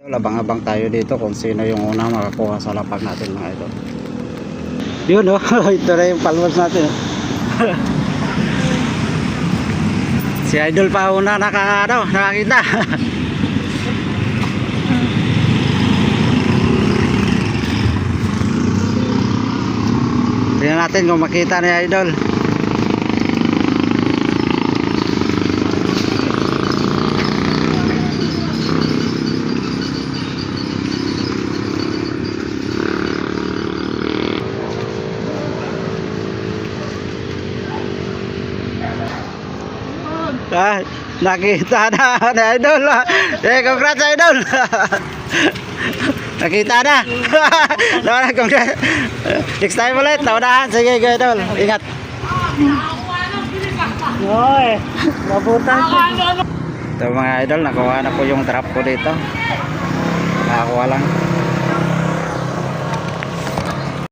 Abang-abang tayo dito kung sino yung una makakuha sa lapag natin, mga idol. Yun, oh. Ito na yung palwas natin, oh. Si idol pa una nakakita. Tingnan natin kung makita ni idol. Ah, nakita na ni idol. Congrats idol. Nakita na. Congrats. Next time ulit, naunahan. Sige idol, ingat. Oy, mabutan. Ito mga idol, nakuha na po yung trap ko dito. Nakakuha lang.